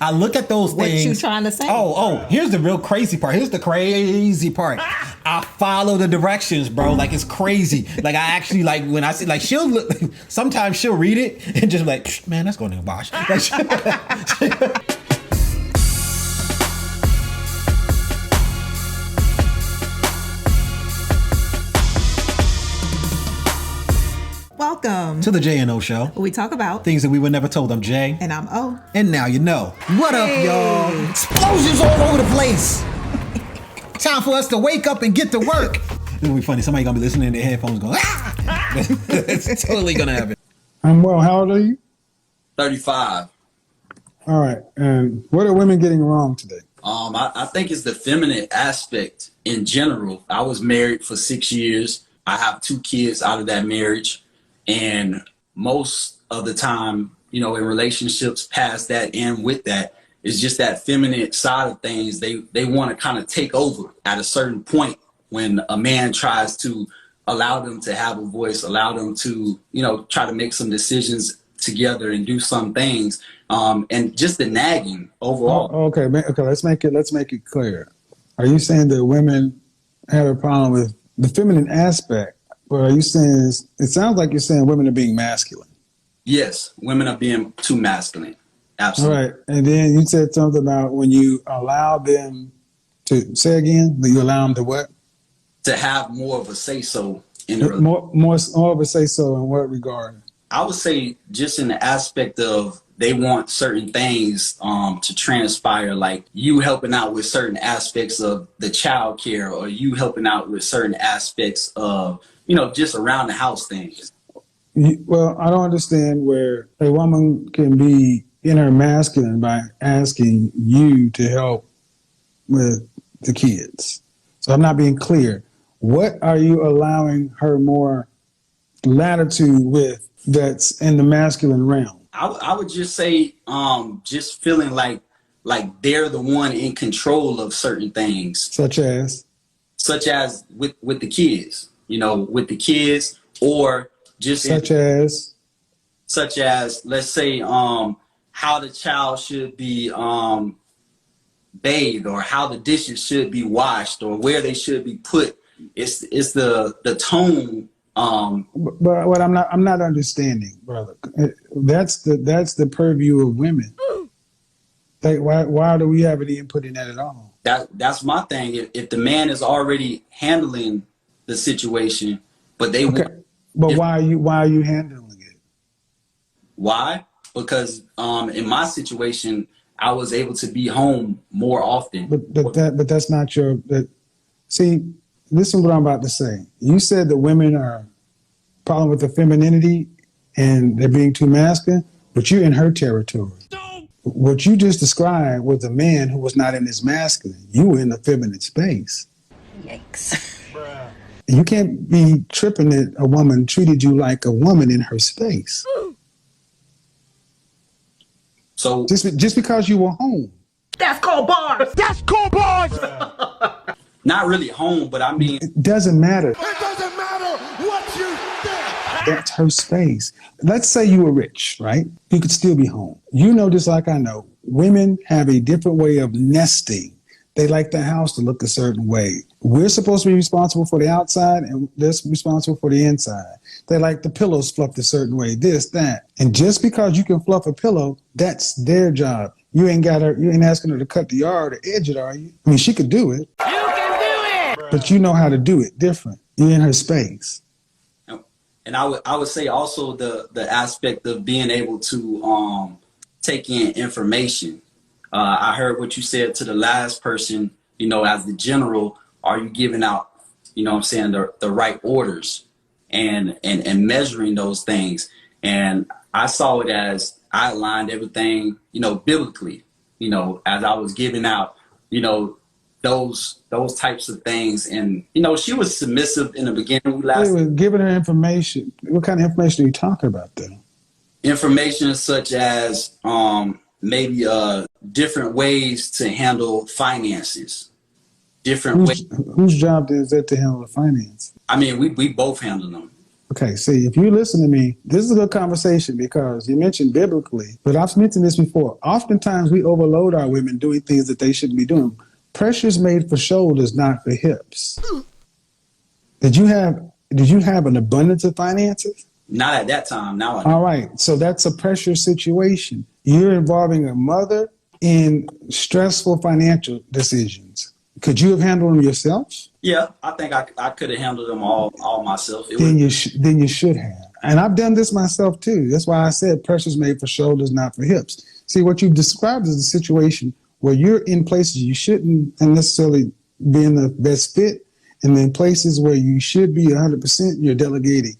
I look at those things. What you trying to say? Oh, here's the real crazy part. Here's the crazy part. I follow the directions, bro. Like, it's crazy. Like, I actually, like, when I see, like, she'll look, sometimes she'll read it and just like, man, that's going to wash. Welcome to the J&O Show. We talk about things that we were never told. I'm Jay. And I'm O. And now you know. What up, y'all? Explosions all over the place. Time for us to wake up and get to work. It's gonna be funny. Somebody gonna be listening in their headphones going, ah! It's totally gonna happen. I'm well. How old are you? 35. All right. And what are women getting wrong today? I think it's the feminine aspect in general. I was married for 6 years. I have 2 kids out of that marriage. And most of the time, you know, in relationships past that and with that, it's just that feminine side of things. They want to kind of take over at a certain point when a man tries to allow them to have a voice, allow them to, you know, try to make some decisions together and do some things. And just the nagging overall. Okay. Let's make it clear. Are you saying that women have a problem with the feminine aspect? But are you saying, it sounds like you're saying women are being masculine. Yes, women are being too masculine. Absolutely. All right. And then you said something about when you allow them to, say again, that you allow them to what? To have more of a say-so in the more of a say-so in what regard? I would say just in the aspect of they want certain things to transpire, like you helping out with certain aspects of the child care, or you helping out with certain aspects of, you know, just around the house things. Well, I don't understand where a woman can be in her masculine by asking you to help with the kids. So I'm not being clear. What are you allowing her more latitude with that's in the masculine realm? I would just say just feeling like they're the one in control of certain things. Such as with the kids, you know, with the kids, or just such as let's say how the child should be bathed, or how the dishes should be washed, or where they should be put. It's the tone. But what I'm not understanding, brother. That's the purview of women. Like, why do we have any input in that at all? That's my thing. If the man is already handling the situation, but they why are you handling it? Why? Because in my situation, I was able to be home more often. But that's not your. See, listen to what I'm about to say. You said that women are problem with the femininity and they're being too masculine, but you're in her territory. No. What you just described was a man who was not in his masculine. You were in the feminine space. Yikes. You can't be tripping that a woman treated you like a woman in her space. So just because you were home. That's called bars. That's called bars. Not really home, but I mean, it doesn't matter. It doesn't matter what you think. That's her space. Let's say you were rich, right? You could still be home. You know, just like I know, women have a different way of nesting. They like the house to look a certain way. We're supposed to be responsible for the outside, and they're responsible for the inside. They like the pillows fluffed a certain way, this, that. And just because you can fluff a pillow, that's their job. You ain't asking her to cut the yard or edge it, are you? I mean, she could do it. You can do it! But you know how to do it different. You're in her space. And I would say also the aspect of being able to take in information. I heard what you said to the last person, you know, as the general, are you giving out, you know what I'm saying, the right orders and measuring those things. And I saw it as I aligned everything, you know, biblically, you know, as I was giving out, you know, those types of things. And, you know, she was submissive in the beginning. We were giving her information. What kind of information are you talking about then? Information such as maybe different ways to handle finances. Whose job is that to handle the finance? I mean, we both handle them. Okay, see, if you listen to me, this is a good conversation because you mentioned biblically, but I've mentioned this before. Oftentimes we overload our women doing things that they shouldn't be doing. Pressure's made for shoulders, not for hips. Did you have an abundance of finances? Not at that time. Now I do. All right, so that's a pressure situation. You're involving a mother in stressful financial decisions. Could you have handled them yourself? Yeah, I think I could have handled them all myself. Then you should have. And I've done this myself too. That's why I said pressure's made for shoulders, not for hips. See, what you've described is a situation where you're in places you shouldn't necessarily be in the best fit, and then places where you should be 100%, you're delegating.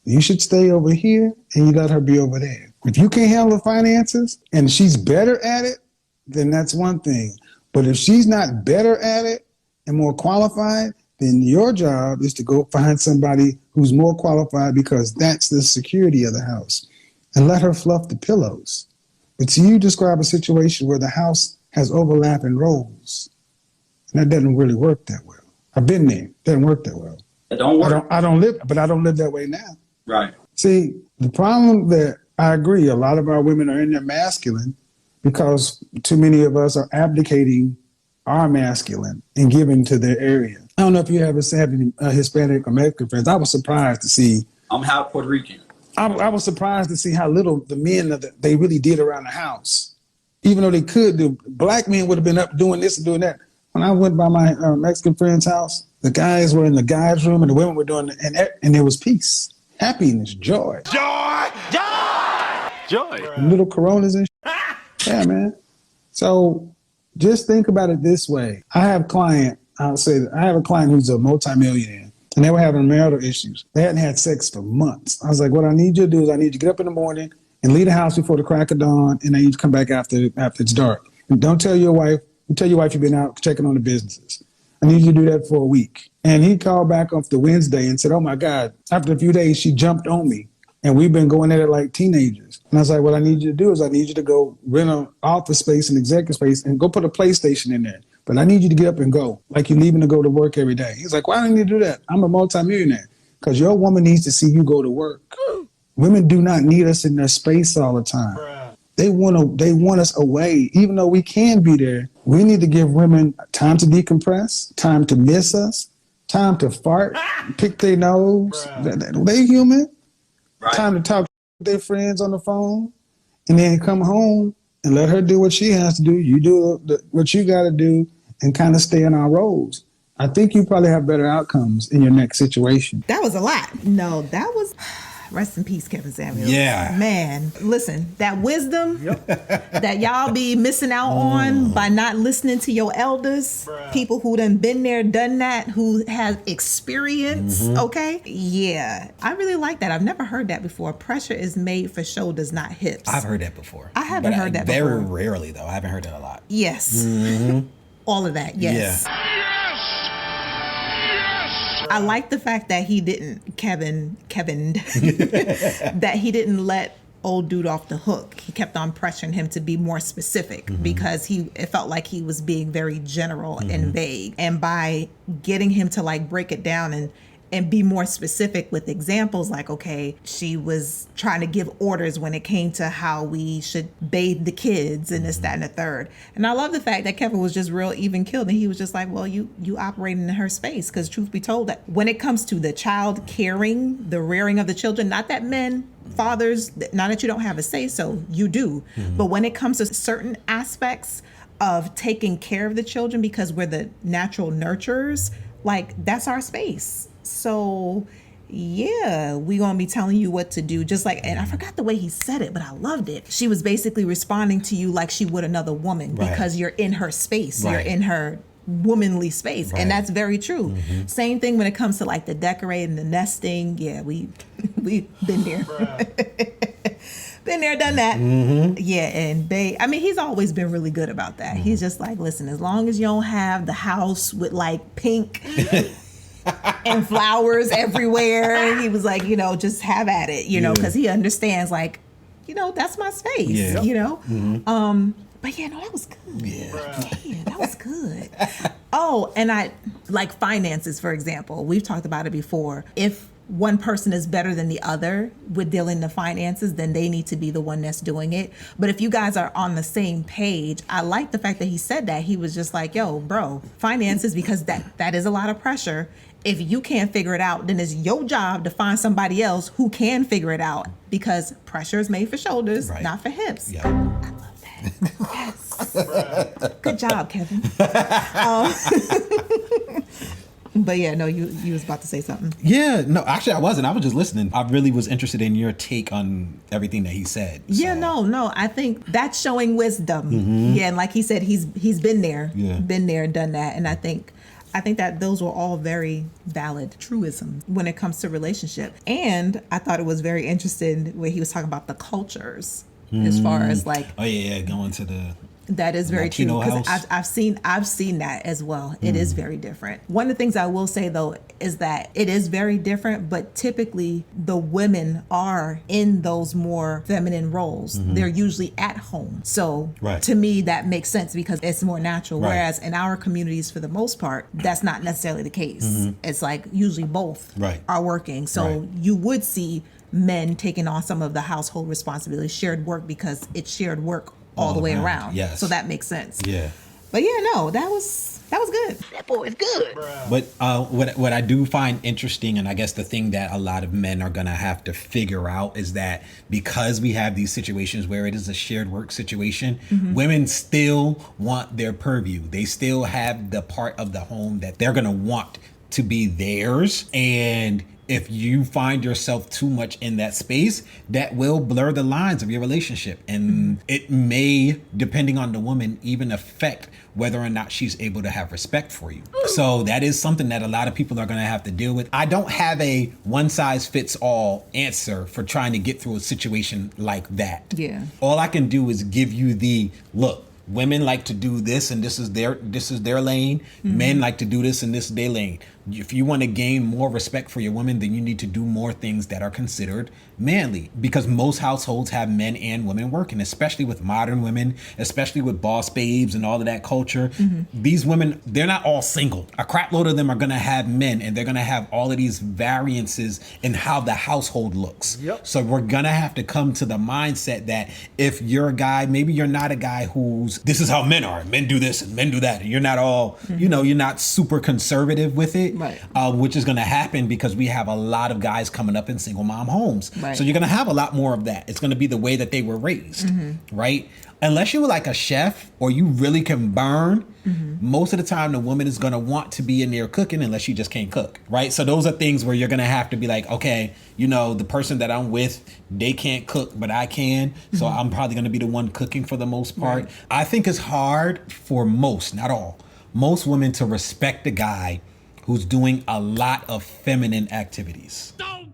You should stay over here, and you let her be over there. If you can't handle the finances, and she's better at it, then that's one thing. But if she's not better at it and more qualified, then your job is to go find somebody who's more qualified because that's the security of the house, and let her fluff the pillows. But see, you describe a situation where the house has overlapping roles, and that doesn't really work that well. I've been there. It doesn't work that well. It don't work. I don't live that way now. Right. See, the problem that I agree, a lot of our women are in their masculine because too many of us are abdicating our masculine and giving to their area. I don't know if you ever had any Hispanic or Mexican friends. I was surprised to see. I'm half Puerto Rican. I was surprised to see how little the men they really did around the house. Even though they could do, black men would have been up doing this and doing that. When I went by my Mexican friend's house, the guys were in the guys' room and the women were doing it, and there was peace, happiness, joy. Joy! Joy! Joy! Little Coronas and yeah, man. So just think about it this way. I have a client who's a multimillionaire, and they were having marital issues. They hadn't had sex for months. I was like, what I need you to do is I need you to get up in the morning and leave the house before the crack of dawn, and I need you to come back after it's dark. And don't tell your wife. Tell your wife you've been out checking on the businesses. I need you to do that for a week. And he called back off the Wednesday and said, oh my God, after a few days, she jumped on me. And we've been going at it like teenagers. And I was like, what I need you to do is I need you to go rent an office space and executive space and go put a PlayStation in there. But I need you to get up and go, like you're leaving to go to work every day. He's like, why don't you do that? I'm a multimillionaire. Because your woman needs to see you go to work. Women do not need us in their space all the time. They want us away. Even though we can be there, we need to give women time to decompress, time to miss us, time to fart, pick their nose. They human. Right. Time to talk to their friends on the phone, and then come home and let her do what she has to do. You do what you got to do and kind of stay in our roles. I think you probably have better outcomes in your next situation. That was a lot. No, that was... Rest in peace, Kevin Samuels. Yeah. Man, listen, that wisdom that y'all be missing out on by not listening to your elders, people who done been there, done that, who have experience, okay? Yeah, I really like that. I've never heard that before. Pressure is made for shoulders, not hips. I've heard that before. I haven't heard that before. Very rarely, though. I haven't heard that a lot. Yes. All of that, yes. Yeah. I like the fact that he didn't, Kevin, that he didn't let old dude off the hook. He kept on pressuring him to be more specific because it felt like he was being very general and vague. And by getting him to like break it down and be more specific with examples like, okay, she was trying to give orders when it came to how we should bathe the kids and this, that, and the third. And I love the fact that Kevin was just real even keeled. And he was just like, well, you operating in her space. Because truth be told, that when it comes to the child caring, the rearing of the children, not that men, fathers, not that you don't have a say so, you do. But when it comes to certain aspects of taking care of the children, because we're the natural nurturers, like that's our space. So yeah, we gonna be telling you what to do, just like, and I forgot the way he said it, but I loved it. She was basically responding to you like she would another woman because you're in her space, you're in her womanly space, and that's very true. Same thing when it comes to like the decorating, the nesting. Yeah, we've been there. Been there, done that. Yeah, and he's always been really good about that. He's just like, listen, as long as you don't have the house with like pink and flowers everywhere, he was like, just have at it, because he understands, like, that's my space, But yeah, no, that was good. Yeah, that was good. Oh, and I like finances, for example. We've talked about it before. If one person is better than the other with dealing the finances, then they need to be the one that's doing it. But if you guys are on the same page, I like the fact that he said that. He was just like, yo, bro, finances, because that is a lot of pressure. If you can't figure it out, then it's your job to find somebody else who can figure it out, because pressure is made for shoulders, not for hips. Yeah. I love that. Yes. Good job, Kevin. But yeah, no, you was about to say something. Yeah, no, actually I wasn't. I was just listening. I really was interested in your take on everything that he said. Yeah, no, I think that's showing wisdom. Mm-hmm. Yeah, and like he said, he's been there, Yeah. been there, done that, and I think that those were all very valid truisms when it comes to relationship. And I thought it was very interesting where he was talking about the cultures as far as like, oh yeah, going to the that is very Latino true, because house. I've seen that as well. It is very different. One of the things I will say though is that it is very different, but typically the women are in those more feminine roles. They're usually at home. So to me that makes sense because it's more natural. Whereas in our communities, for the most part, that's not necessarily the case. It's like usually both are working. So you would see men taking on some of the household responsibilities, shared work, because it's shared work all the way around. Yes. So that makes sense. Yeah. But yeah, no, that was good. That boy is good. But what I do find interesting, and I guess the thing that a lot of men are going to have to figure out, is that because we have these situations where it is a shared work situation, women still want their purview. They still have the part of the home that they're going to want to be theirs. And if you find yourself too much in that space, that will blur the lines of your relationship. And it may, depending on the woman, even affect whether or not she's able to have respect for you. So that is something that a lot of people are going to have to deal with. I don't have a one size fits all answer for trying to get through a situation like that. Yeah. All I can do is give you the look. Women like to do this, and this is their lane. Men like to do this, and this is their lane. If you want to gain more respect for your women, then you need to do more things that are considered manly, because most households have men and women working, especially with modern women, especially with boss babes and all of that culture. These women, they're not all single. A crap load of them are going to have men, and they're going to have all of these variances in how the household looks. So we're going to have to come to the mindset that if you're a guy, maybe you're not a guy who's, this is how men are, men do this and men do that, and you're not all, you're not super conservative with it. Which is going to happen because we have a lot of guys coming up in single mom homes. So you're going to have a lot more of that. It's going to be the way that they were raised, right? Unless you're like a chef or you really can burn, most of the time the woman is going to want to be in there cooking unless she just can't cook, right? So those are things where you're going to have to be like, okay, the person that I'm with, they can't cook, but I can. So I'm probably going to be the one cooking for the most part. I think it's hard for most, not all, most women to respect the guy who's doing a lot of feminine activities.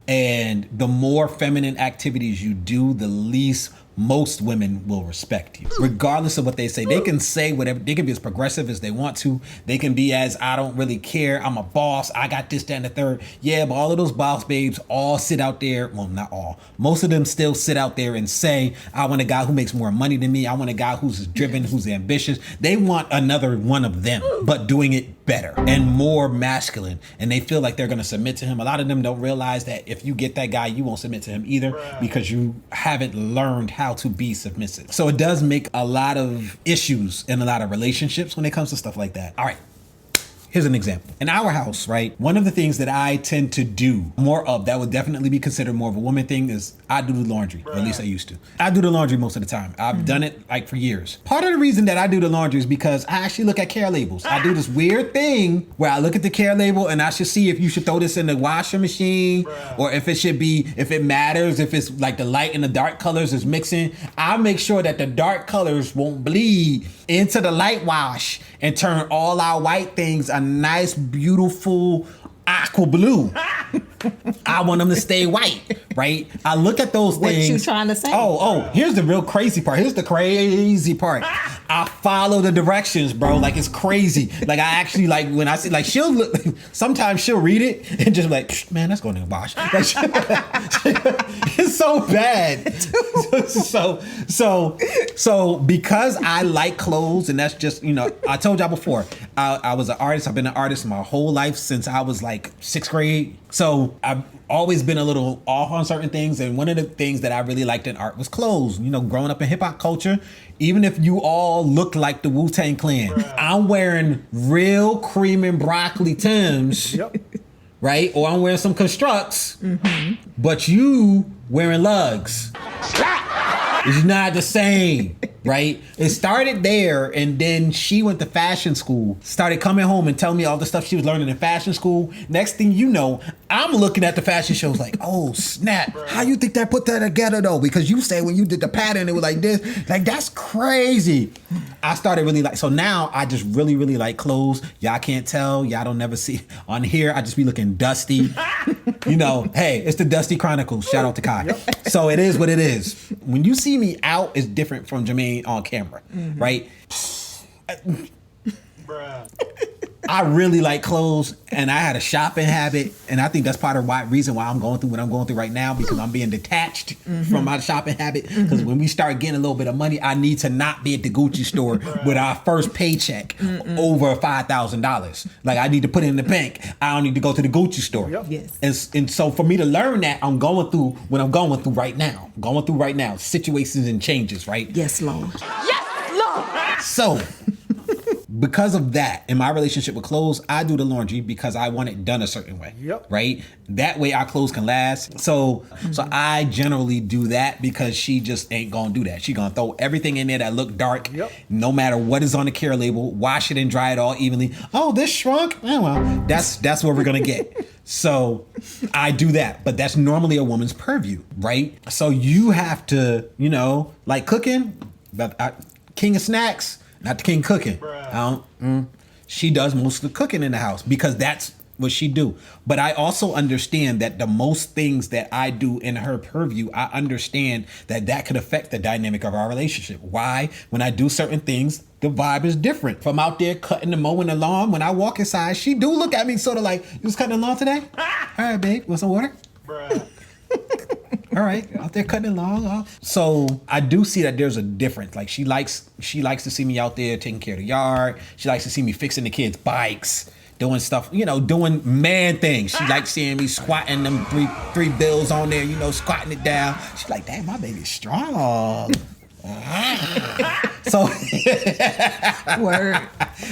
And the more feminine activities you do, the least most women will respect you, regardless of what they say. They can say whatever, they can be as progressive as they want to. They can be as, I don't really care, I'm a boss, I got this, that, and the third. Yeah, but all of those boss babes all sit out there, well, not all, most of them still sit out there and say, I want a guy who makes more money than me. I want a guy who's driven, who's ambitious. They want another one of them, but doing it better and more masculine. And they feel like they're going to submit to him. A lot of them don't realize that if you get that guy, you won't submit to him either, because you haven't learned how to be submissive. So it does make a lot of issues in a lot of relationships when it comes to stuff like that. All right. Here's an example. In our house, right, one of the things that I tend to do more of that would definitely be considered more of a woman thing is I do the laundry, or at least I used to. I do the laundry most of the time. I've done it like for years. Part of the reason that I do the laundry is because I actually look at care labels. I do this weird thing where I look at the care label and I should see if you should throw this in the washer machine or if it should be, if it matters, if it's like the light and the dark colors is mixing. I make sure that the dark colors won't bleed into the light wash and turn all our white things a nice, beautiful aqua blue. I want them to stay white, right? I look at those things. What you trying to say? Oh, here's the real crazy part. Here's the crazy part. I follow the directions, bro. Like, it's crazy. Like, I actually, like, when I see, like, she'll look, sometimes she'll read it and just like, man, that's going to the wash. Like, it's so bad. So because I like clothes, and that's just, I told y'all before, I was an artist. I've been an artist my whole life since I was like 6th grade. So I've always been a little off on certain things. And one of the things that I really liked in art was clothes. You know, growing up in hip hop culture, even if you all look like the Wu-Tang Clan, I'm wearing real cream and broccoli Timbs, right? Or I'm wearing some Constructs, but you wearing lugs. It's not the same, right? It started there, and then she went to fashion school, started coming home and telling me all the stuff she was learning in fashion school. Next thing you know, I'm looking at the fashion shows like, oh, snap. How you think that put that together, though? Because you said when you did the pattern, it was like this. Like, that's crazy. I started really so now I just really, really like clothes. Y'all can't tell. Y'all don't never see. On here, I just be looking dusty. You know, hey, it's the Dusty Chronicles. Shout out to Kai. So it is what it is. When you see me out, it's different from Jermaine on camera, right? I really like clothes, and I had a shopping habit, and I think that's part of the reason why I'm going through what I'm going through right now, because I'm being detached from my shopping habit. Because when we start getting a little bit of money, I need to not be at the Gucci store with our first paycheck over $5,000. Like, I need to put it in the bank. I don't need to go to the Gucci store. Yes. And so for me to learn that, I'm going through what I'm going through right now. Situations and changes, right? Yes, Lord. So, because of that, in my relationship with clothes, I do the laundry because I want it done a certain way, right? That way our clothes can last. So I generally do that because she just ain't gonna do that. She gonna throw everything in there that look dark, no matter what is on the care label, wash it and dry it all evenly. Oh, this shrunk? Oh, well, that's what we're gonna get. So I do that, but that's normally a woman's purview, right? So you have to, you know, like cooking, king of snacks, not the king cooking. She does most of the cooking in the house because that's what she do. But I also understand that the most things that I do in her purview, I understand that could affect the dynamic of our relationship. Why? When I do certain things, the vibe is different. If I'm out there cutting and mowing the lawn, when I walk inside, she do look at me sort of like, you was cutting the lawn today? All right, babe, want some water? All right, out there cutting along. So I do see that there's a difference. Like she likes to see me out there taking care of the yard. She likes to see me fixing the kids' bikes, doing stuff, you know, doing man things. She likes seeing me squatting them three bills on there, you know, squatting it down. She's like, damn, my baby's strong. So Word.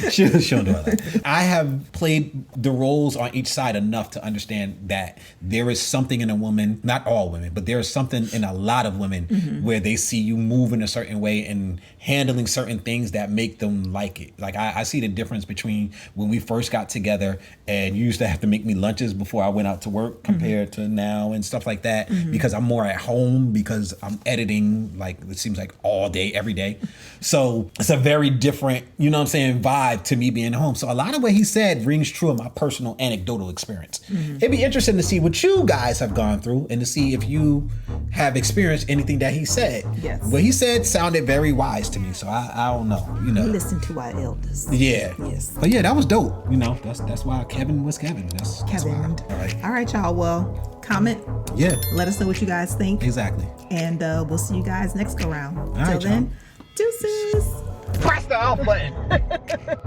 she'll do all that. I have played the roles on each side enough to understand that there is something in a woman, not all women, but there is something in a lot of women where they see you move in a certain way and handling certain things that make them like it. Like I see the difference between when we first got together and you used to have to make me lunches before I went out to work compared to now and stuff like that, because I'm more at home because I'm editing, like it seems like all day, every day. So it's a very different, you know what I'm saying, vibe to me being home. So a lot of what he said rings true in my personal anecdotal experience. It'd be interesting to see what you guys have gone through and to see if you have experienced anything that he said. Yes. What he said sounded very wise to me. So I don't know, you know. We listen to our elders. Yeah. Yes. But yeah, that was dope. You know, that's why Kevin was Kevin. That's Kevin. why. All right, y'all. Well, comment. Yeah. Let us know what you guys think. Exactly. And we'll see you guys next go round. right, Till then, deuces. Press the off button.